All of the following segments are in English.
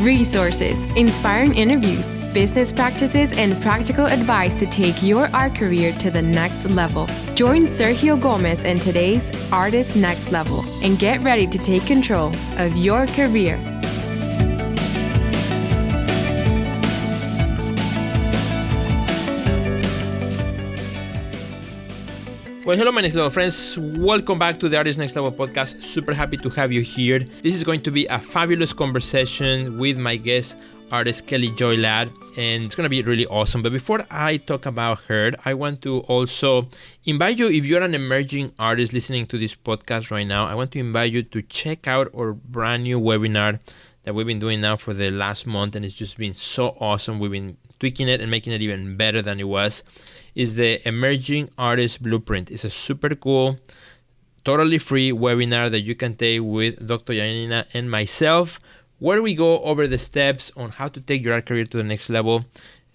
resources, inspiring interviews, business practices, and practical advice to take your art career to the next level. Join Sergio Gomez in today's Artist Next Level and get ready to take control of your career. Well, hello, my next level friends. Welcome back to the Artist Next Level podcast. Super happy to have you here. This is going to be a fabulous conversation with my guest, artist Kelly Joy Ladd, and it's going to be really awesome. But before I talk about her, I want to also invite you, if you're an emerging artist listening to this podcast right now, I want to invite you to check out our brand new webinar that we've been doing now for the last month, and it's just been so awesome. We've been tweaking it and making it even better than it was. Is the Emerging Artist Blueprint. It's a super cool, totally free webinar that you can take with Dr. Janina and myself, where we go over the steps on how to take your art career to the next level,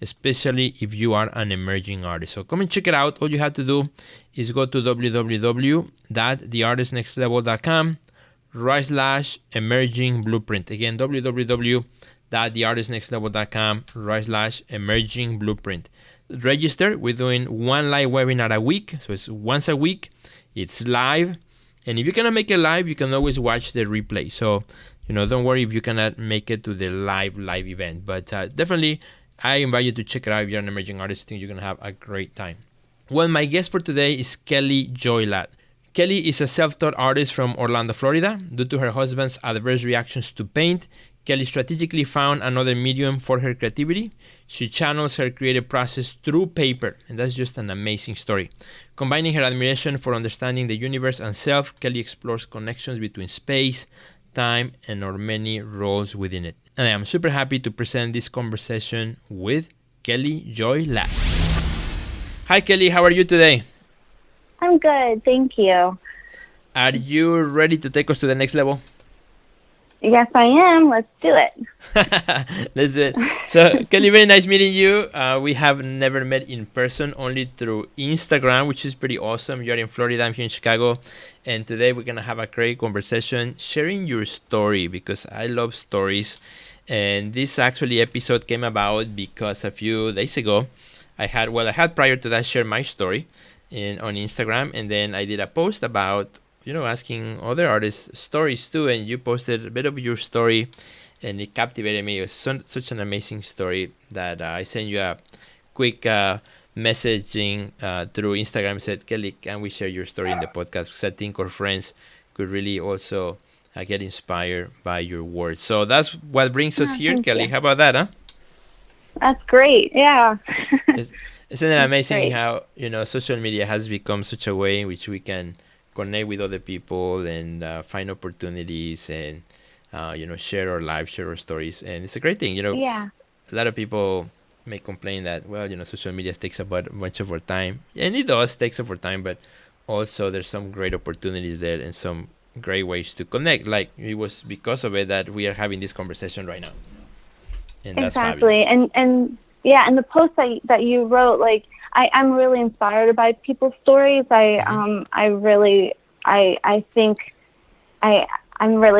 especially if you are an emerging artist. So come and check it out. All you have to do is go to www.theartistnextlevel.com/emerging blueprint. Again, www.theartistnextlevel.com/emerging blueprint. Register. We're doing one live webinar a week, so it's once a week. It's live, and if you cannot make it live, you can always watch the replay. So don't worry if you cannot make it to the live event, but definitely I invite you to check it out. If you're an emerging artist, I think you're gonna have a great time. Well, my guest for today is Kelly Joy Ladd. Kelly is a self-taught artist from Orlando, Florida. Due to her husband's adverse reactions to paint, Kelly strategically found another medium for her creativity. She channels her creative process through paper, and that's just an amazing story. Combining her admiration for understanding the universe and self, Kelly explores connections between space, time, and our many roles within it. And I am super happy to present this conversation with Kelly Joy Ladd. Hi, Kelly. How are you today? I'm good. Thank you. Are you ready to take us to the next level? Yes, I am. Let's do it. Let's do it. So, Kelly, very nice meeting you. We have never met in person, only through Instagram, which is pretty awesome. You're in Florida, I'm here in Chicago. And today we're going to have a great conversation sharing your story, because I love stories. And this actually episode came about because a few days ago, I had prior to that shared my story on Instagram. And then I did a post about asking other artists stories too, and you posted a bit of your story, and it captivated me. It was such an amazing story that I sent you a quick messaging through Instagram and said, Kelly, can we share your story in the podcast? Because I think our friends could really also get inspired by your words. So that's what brings us here, Kelly. You. How about that, huh? That's great. Yeah. Isn't it amazing how social media has become such a way in which we can connect with other people and find opportunities and share our lives, share our stories, and it's a great thing. Yeah. A lot of people may complain that social media takes up a bunch of our time, and it does takes up our time, but also there's some great opportunities there and some great ways to connect. Like it was because of it that we are having this conversation right now, and that's exactly. Fabulous. And the post that you wrote, like. I'm really inspired by people's stories. I'm really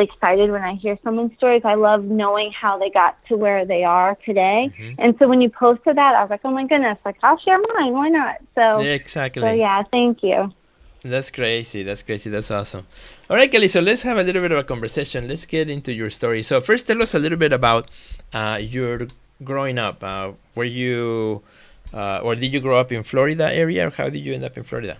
excited when I hear someone's stories. I love knowing how they got to where they are today. Mm-hmm. And so when you posted that, I was like, oh my goodness, like I'll share mine. Why not? So yeah, exactly. So yeah, thank you. That's crazy. That's awesome. All right, Kelly. So let's have a little bit of a conversation. Let's get into your story. So first, tell us a little bit about your growing up. Were you or did you grow up in Florida area, or how did you end up in Florida?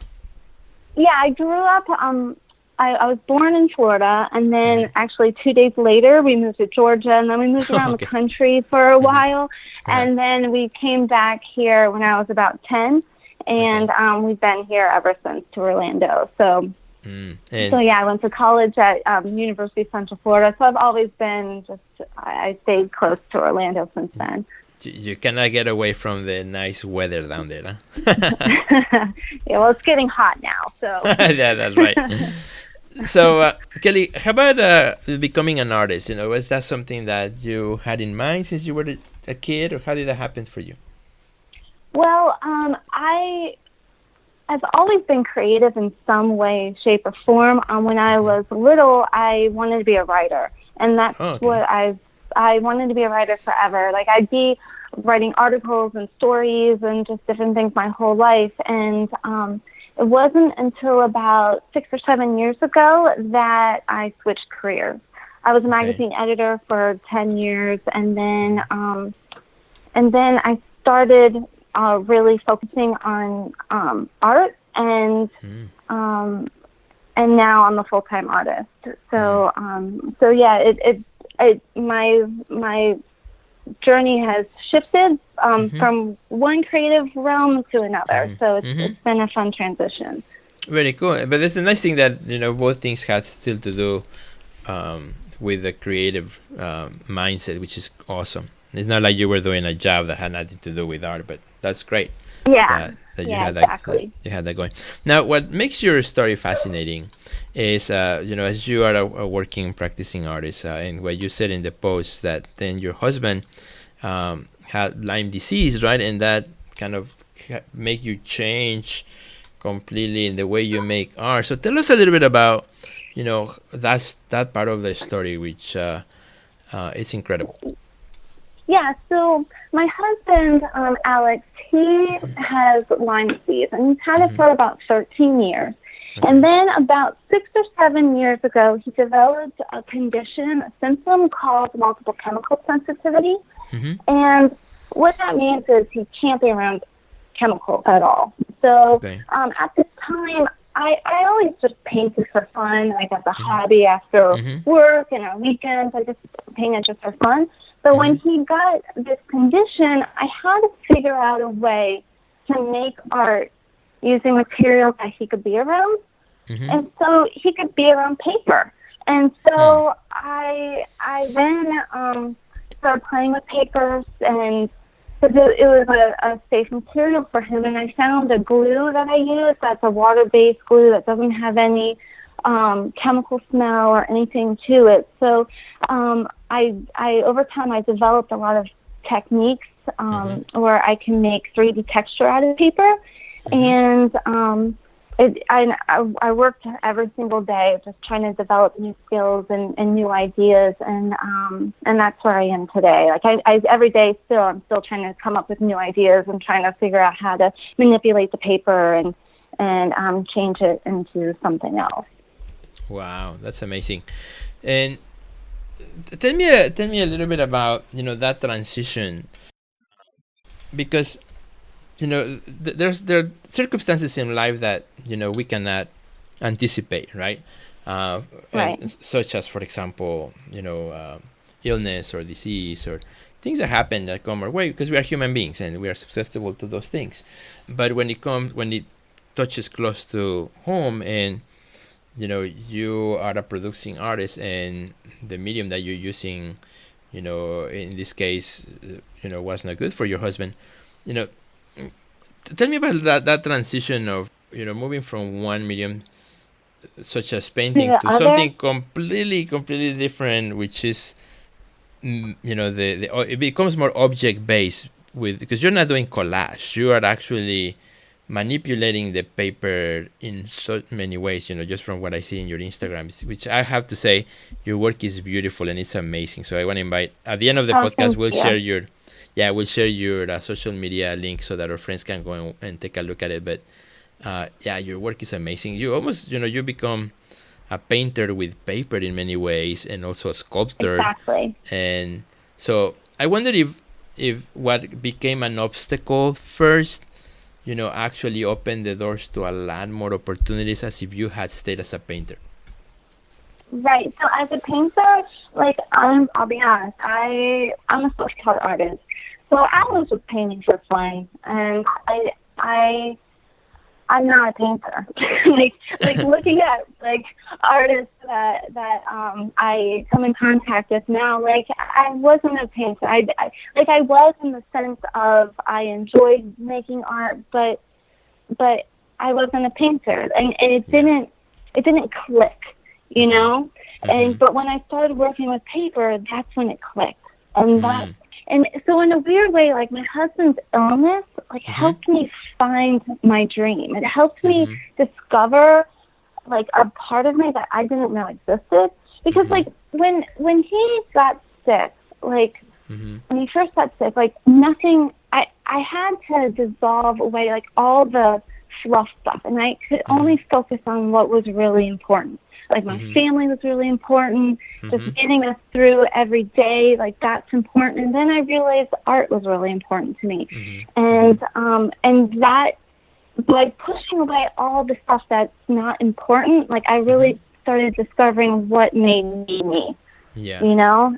Yeah, I grew up, I was born in Florida, and then actually 2 days later we moved to Georgia, and then we moved around the country for a while, and then we came back here when I was about 10, and we've been here ever since to Orlando. So I went to college at University of Central Florida, so I've always been I stayed close to Orlando since then. You cannot get away from the nice weather down there, huh? Yeah, well, it's getting hot now, so. Yeah, that's right. So, Kelly, how about becoming an artist? Was that something that you had in mind since you were a kid, or how did that happen for you? Well, I've always been creative in some way, shape, or form. When I was little, I wanted to be a writer, and that's what I've I wanted to be a writer forever. Like, I'd be writing articles and stories and just different things my whole life. And it wasn't until about 6 or 7 years ago that I switched careers. I was a magazine editor for 10 years, and then I started really focusing on art, and now I'm a full-time artist. So yeah, my journey has shifted from one creative realm to another. So it's been a fun transition. Very cool. But it's a nice thing that, both things have still to do with the creative mindset, which is awesome. It's not like you were doing a job that had nothing to do with art, but that's great. Yeah. That you yeah, had exactly. that you had that going. Now, what makes your story fascinating is, as you are a working, practicing artist, and what you said in the post that then your husband had Lyme disease, right? And that kind of make you change completely in the way you make art. So tell us a little bit about, that part of the story, which is incredible. Yeah, so my husband, Alex, he has Lyme disease, and he's had it for about 13 years. Okay. And then about 6 or 7 years ago, he developed a condition, a symptom called multiple chemical sensitivity. And what that means is he can't be around chemicals at all. So at this time, I always just painted for fun, like as a hobby after work and on weekends. I just painted just for fun. But when he got this condition, I had to figure out a way to make art using materials that he could be around. And so he could be around paper. And so I then started playing with papers, and it was a safe material for him. And I found a glue that I use that's a water-based glue that doesn't have any chemical smell or anything to it. So I over time I developed a lot of techniques where I can make 3D texture out of paper, and I worked every single day just trying to develop new skills and new ideas, and that's where I am today. Like I every day I'm still trying to come up with new ideas and trying to figure out how to manipulate the paper and change it into something else. Wow, that's amazing. And tell me a little bit about that transition, because there are circumstances in life that we cannot anticipate, right? Right. Such as, for example, illness or disease or things that happen that come our way, because we are human beings and we are susceptible to those things. But when it touches close to home, and you are a producing artist, and the medium that you're using, in this case, was not good for your husband. Tell me about that transition of, moving from one medium, such as painting, to something completely different, which is, it becomes more object based because you're not doing collage. You are actually manipulating the paper in so many ways, just from what I see in your Instagram, which I have to say, your work is beautiful and it's amazing. So I want to invite, at the end of the podcast, we'll share your social media link so that our friends can go and take a look at it. But your work is amazing. You almost, you become a painter with paper in many ways, and also a sculptor. Exactly. And so I wonder if what became an obstacle first, actually opened the doors to a lot more opportunities as if you had stayed as a painter. Right. So as a painter, I'll be honest, I'm a self-taught artist. So I was just painting for fun, and I'm not a painter. Looking at artists that I come in contact with now, I wasn't a painter. I was in the sense of I enjoyed making art, but I wasn't a painter, and it didn't click, And but when I started working with paper, that's when it clicked, and that. And so in a weird way, my husband's illness, helped me find my dream. It helped me discover, a part of me that I didn't know existed. Because, when he got sick, like, Mm-hmm. when he first got sick, like nothing, I had to dissolve away like all the fluff stuff, and I could only focus on what was really important. Like my family was really important, just getting us through every day, like that's important. And then I realized art was really important to me. And that, like pushing away all the stuff that's not important, like I really started discovering what made me, you know?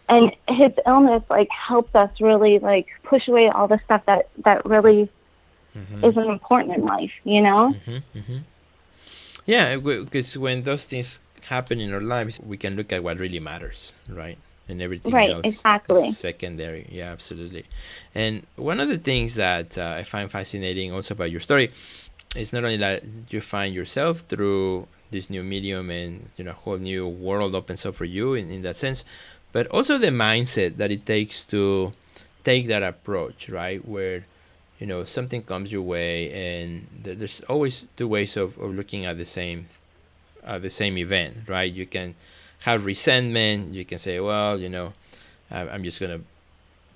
And his illness like helped us really like push away all the stuff that really isn't important in life, you know? Yeah, because when those things happen in our lives, we can look at what really matters, right? And everything else is secondary. Yeah, absolutely. And one of the things that I find fascinating also about your story is not only that you find yourself through this new medium and, you know, a whole new world opens up for you in that sense, but also the mindset that it takes to take that approach, right? Where, you know, something comes your way and there's always two ways of looking at the same event, right? You can have resentment. You can say, well, you know, I'm just going to,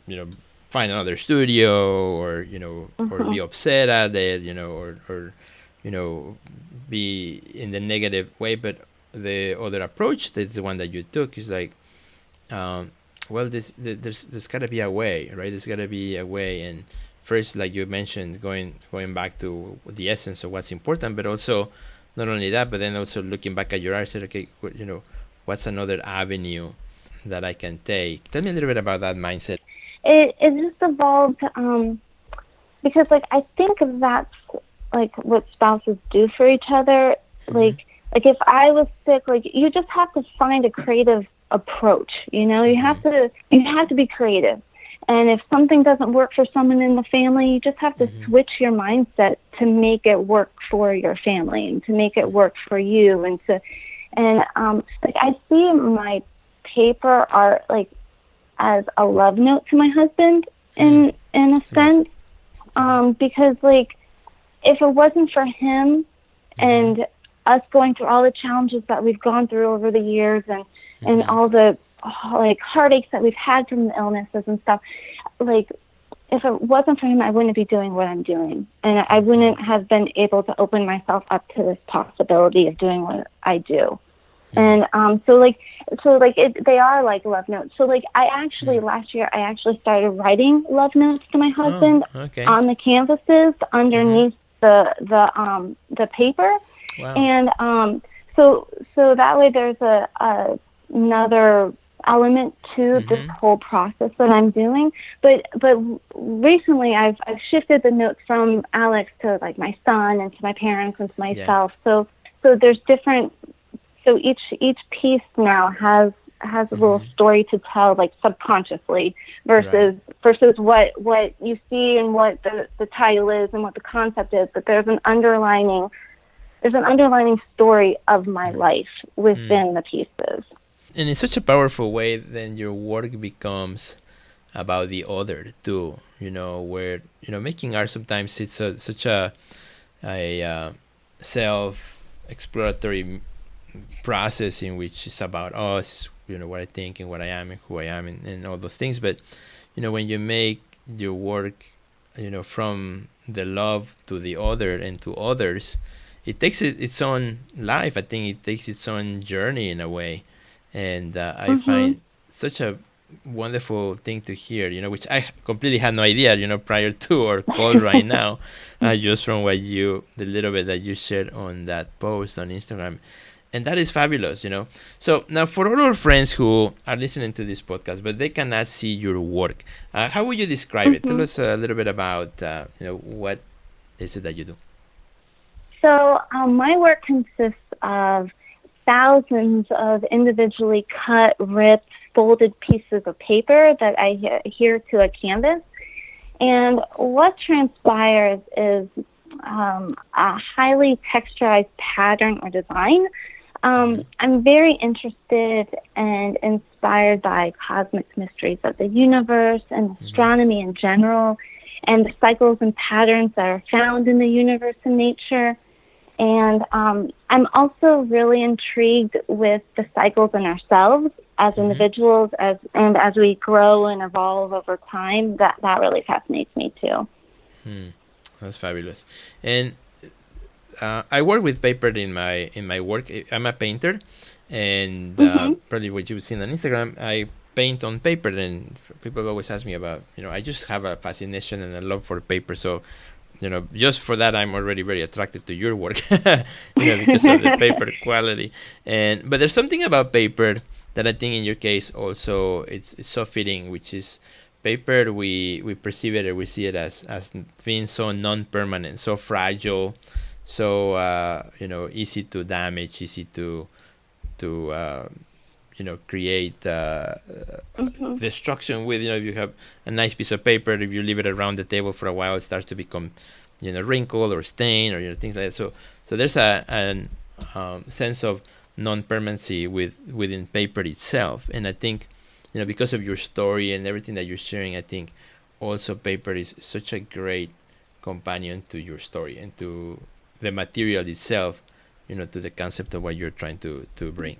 you know, find another studio or, you know, or be upset at it, you know, or, you know, be in the negative way. But the other approach, that's the one that you took, is like, well, there's got to be a way, right? There's got to be a way. And first, like you mentioned, going back to the essence of what's important, but also not only that, but then also looking back at your art, said, okay, you know, what's another avenue that I can take? Tell me a little bit about that mindset. It just evolved because, like, I think that's like what spouses do for each other. Like if I was sick, like you just have to find a creative approach. You know, you have to be creative. And if something doesn't work for someone in the family, you just have to switch your mindset to make it work for your family and to make it work for you. Like I see my paper art like as a love note to my husband in a sense, because like if it wasn't for him and us going through all the challenges that we've gone through over the years and all the like heartaches that we've had from the illnesses and stuff, like if it wasn't for him, I wouldn't be doing what I'm doing, and I wouldn't have been able to open myself up to this possibility of doing what I do. And they are like love notes. So like last year I actually started writing love notes to my husband on the canvases underneath the paper. Wow. And so that way there's another element to this whole process that I'm doing. But recently I've shifted the notes from Alex to like my son and to my parents and to myself. So there's different. So each piece now has a little story to tell, like subconsciously, versus what you see and what the title is and what the concept is. But there's an underlining story of my life within the pieces. And in such a powerful way, then your work becomes about the other too. You know, where, you know, making art sometimes it's such a self-exploratory process in which it's about us, you know, what I think and what I am and who I am and all those things. But, you know, when you make your work, you know, from the love to the other and to others, it takes its own life. I think it takes its own journey in a way. And I find such a wonderful thing to hear, you know, which I completely had no idea, you know, prior to our call right now, just from the little bit that you shared on that post on Instagram. And that is fabulous, you know. So now for all our friends who are listening to this podcast, but they cannot see your work, how would you describe it? Tell us a little bit about, you know, what is it that you do? So my work consists of thousands of individually cut, ripped, folded pieces of paper that I adhere to a canvas. And what transpires is a highly texturized pattern or design. I'm very interested and inspired by cosmic mysteries of the universe and astronomy in general, and the cycles and patterns that are found in the universe and nature. And I'm also really intrigued with the cycles in ourselves, as individuals, as we grow and evolve over time, that really fascinates me too. That's fabulous. And I work with paper in my work. I'm a painter, and probably what you've seen on Instagram, I paint on paper. And people always ask me about, I just have a fascination and a love for paper. So, just for that, I'm already very attracted to your work, because of the paper quality. But there's something about paper that I think in your case also it's so fitting, which is paper. We perceive it, or we see it as being so non-permanent, so fragile, so easy to damage, easy to create destruction with. If you have a nice piece of paper, if you leave it around the table for a while, it starts to become wrinkled or stained, or things like that. So there's a sense of non-permanency within paper itself. And I think because of your story and everything that you're sharing, I think also paper is such a great companion to your story and to the material itself, to the concept of what you're trying to bring.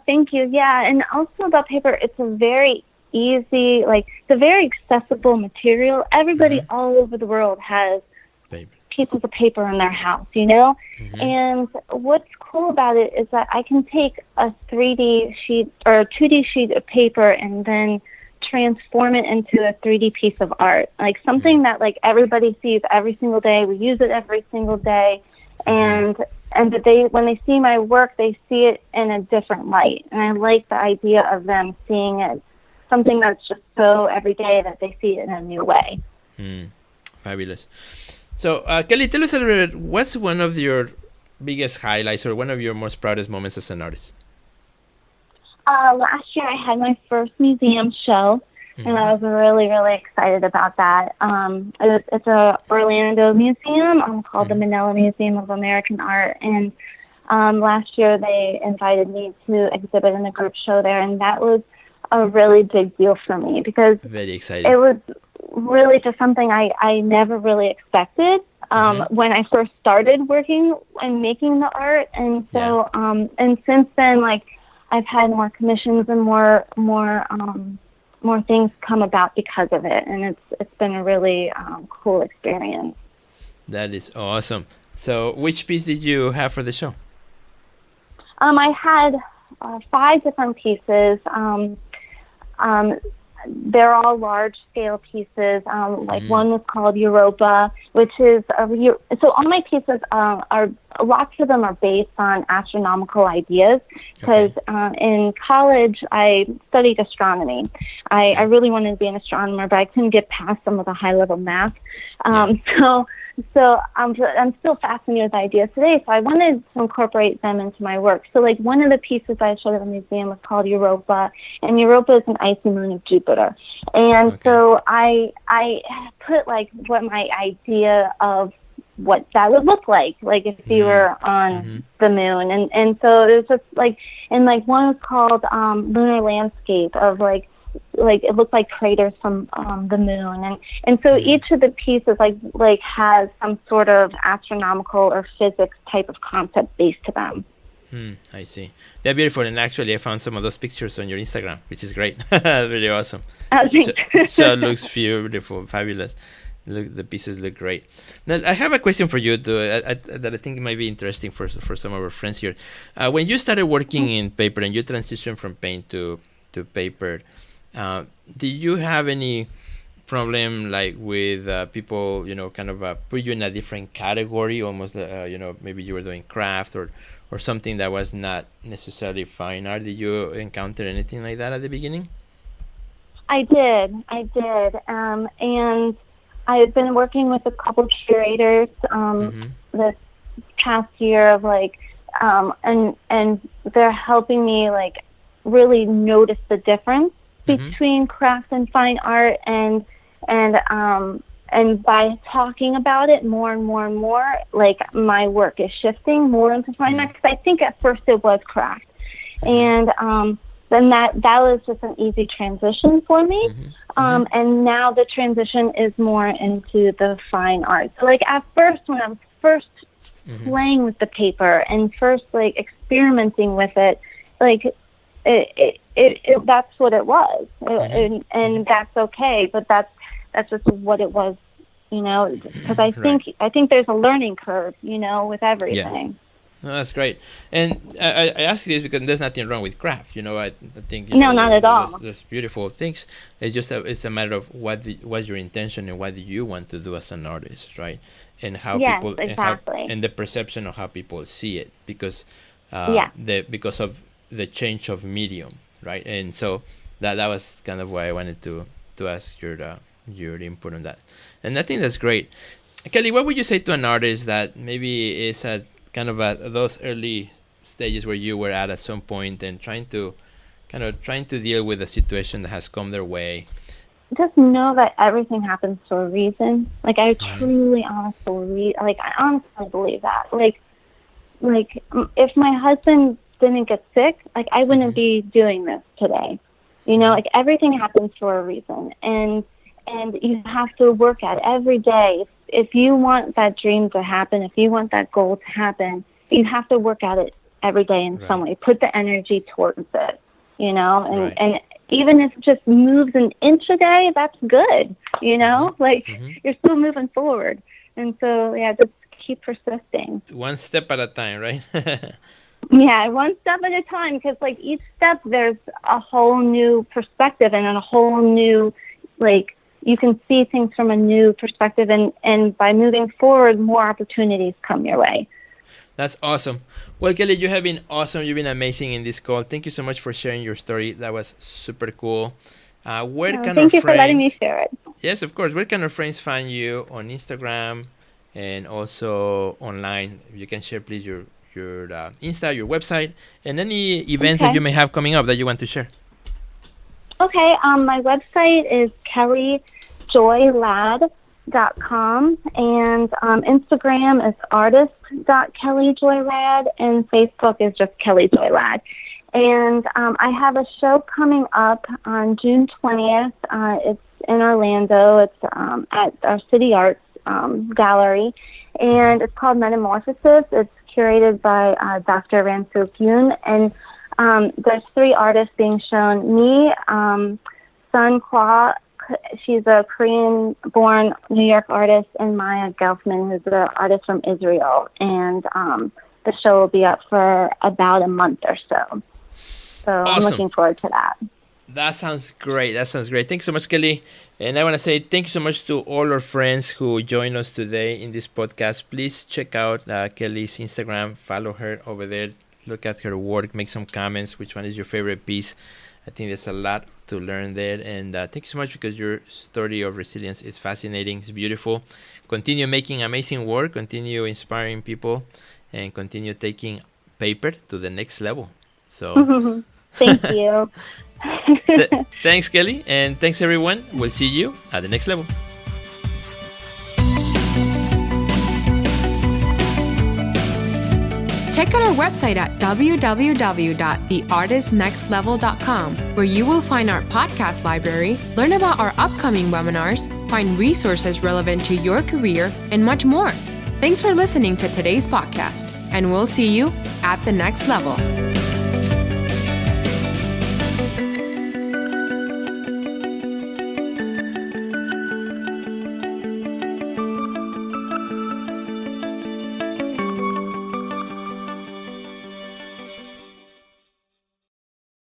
Thank you. Yeah, and also about paper, it's a very easy, it's a very accessible material. Everybody all over the world has paper. Pieces of paper in their house, And what's cool about it is that I can take a 3D sheet or a 2D sheet of paper and then transform it into a 3D piece of art, like something that everybody sees every single day. We use it every single day, and that when they see my work, they see it in a different light. And I like the idea of them seeing it, something that's just so everyday that they see it in a new way. Fabulous. So, Kelly, tell us a little bit, what's one of your biggest highlights or one of your most proudest moments as an artist? Last year I had my first museum show, and I was really, really excited about that. It's a Orlando museum called the Manila Museum of American Art, and last year they invited me to exhibit in a group show there, and that was a really big deal for me because very exciting. It was really just something I never really expected when I first started working and making the art, and so and since then, I've had more commissions and more things come about because of it, and it's been a really cool experience. That is awesome. So, which piece did you have for the show? I had 5 different pieces. They're all large-scale pieces. One was called Europa, which is so all my pieces are lots of them are based on astronomical ideas. Because in college I studied astronomy. I really wanted to be an astronomer, but I couldn't get past some of the high-level math. So I'm still fascinated with ideas today, so I wanted to incorporate them into my work. So one of the pieces I showed at the museum was called Europa, and Europa is an icy moon of Jupiter. And so I put what my idea of what that would look like if you were on the moon. And so it was just and one was called Lunar Landscape of it looked like craters from the moon, and so each of the pieces has some sort of astronomical or physics type of concept based to them. I see. They're beautiful, and actually I found some of those pictures on your Instagram, which is great. Really awesome. So it looks beautiful, fabulous. The pieces look great. Now I have a question for you that I think might be interesting for some of our friends here. When you started working in paper and you transitioned from paint to paper, did you have any problem with people, kind of put you in a different category, almost, maybe you were doing craft or something that was not necessarily fine art? Did you encounter anything like that at the beginning? I did. And I've been working with a couple curators this past year of and they're helping me really notice the difference between craft and fine art, and by talking about it more and more and more, my work is shifting more into fine art, because I think at first it was craft, and then that was just an easy transition for me, and now the transition is more into the fine art. So at first, when I was playing with the paper and first experimenting with it, that's what it was, and that's okay. But that's just what it was, because I think there's a learning curve, with everything. Yeah. No, that's great. And I ask this because there's nothing wrong with craft. I think no, not at all. There's beautiful things. It's just it's a matter of what's your intention and what do you want to do as an artist, right? And how people and the perception of how people see it, because because of the change of medium, right? And so that was kind of why I wanted to ask your input on that. And I think that's great. Kelly, what would you say to an artist that maybe is at kind of at those early stages where you were at some point and trying to deal with a situation that has come their way? Just know that everything happens for a reason. Like, I truly, honestly believe that. Like if my husband didn't get sick, like, I wouldn't be doing this today. Like, everything happens for a reason, and you have to work at it every day. If you want that dream to happen, if you want that goal to happen, you have to work at it every day in some way. Put the energy towards it, and even if it just moves an inch a day, that's good, you're still moving forward. And so, just keep persisting. One step at a time, right? Yeah, one step at a time, because, like, each step there's a whole new perspective and a whole new, you can see things from a new perspective, and by moving forward, more opportunities come your way. That's awesome. Well, Kelly, you have been awesome. You've been amazing in this call. Thank you so much for sharing your story. That was super cool. Thank you for letting me share it. Yes, of course. Where can our friends find you on Instagram and also online? If you can share, please, your Insta, your website, and any events that you may have coming up that you want to share. Okay. My website is kellyjoylad.com, and Instagram is artist.kellyjoylad, and Facebook is just kellyjoylad. And I have a show coming up on June 20th. It's in Orlando. It's at our City Arts Gallery, and it's called Metamorphosis. It's curated by Dr. Ransook Yoon, and there's 3 artists being shown. Me, Sun Kwa, she's a Korean-born New York artist, and Maya Gelfman, who's an artist from Israel. And the show will be up for about a month or so. So awesome. I'm looking forward to that. That sounds great. Thanks so much, Kelly. And I want to say thank you so much to all our friends who joined us today in this podcast. Please check out Kelly's Instagram. Follow her over there. Look at her work. Make some comments. Which one is your favorite piece? I think there's a lot to learn there. And thank you so much, because your story of resilience is fascinating. It's beautiful. Continue making amazing work. Continue inspiring people. And continue taking paper to the next level. So thank you. Thanks, Kelly, and thanks, everyone. We'll see you at the next level. Check out our website at www.theartistnextlevel.com, where you will find our podcast library, learn about our upcoming webinars, find resources relevant to your career, and much more. Thanks for listening to today's podcast, and we'll see you at the next level.